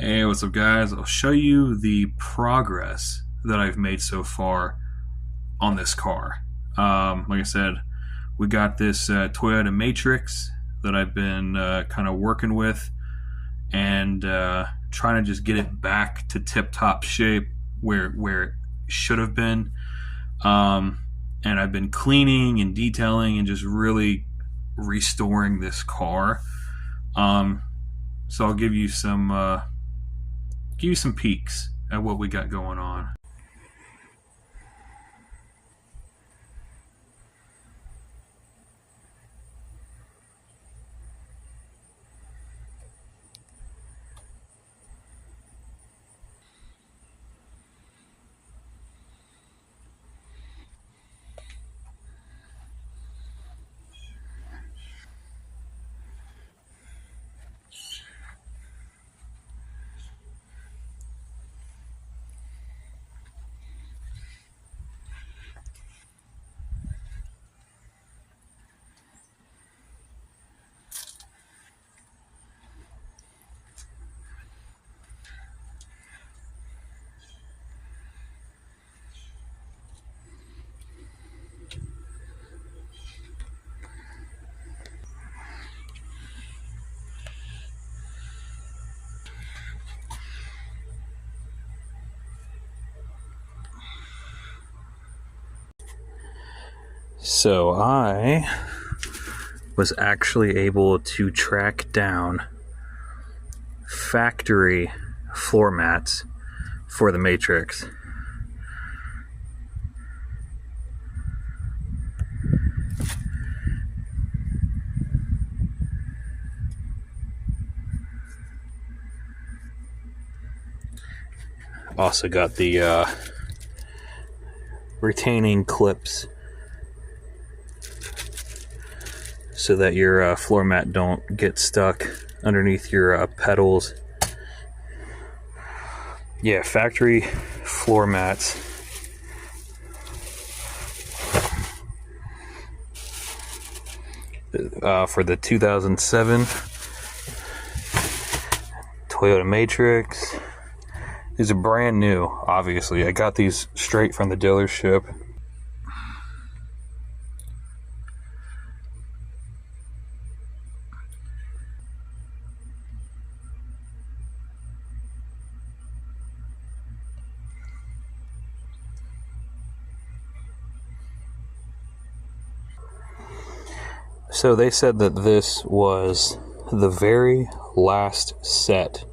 Hey, what's up, guys? I'll show you the progress that I've made so far on this car. Like I said, we got this Toyota Matrix that I've been kind of working with and trying to just get it back to tip-top shape where it should have been. And I've been cleaning and detailing and just really restoring this car. So I'll give you some peeks at what we got going on. So I was actually able to track down factory floor mats for the Matrix. Also got the retaining clips so that your floor mat don't get stuck underneath your pedals. Yeah, factory floor mats. For the 2007 Toyota Matrix. These are brand new, obviously. I got these straight from the dealership. So they said that this was the very last set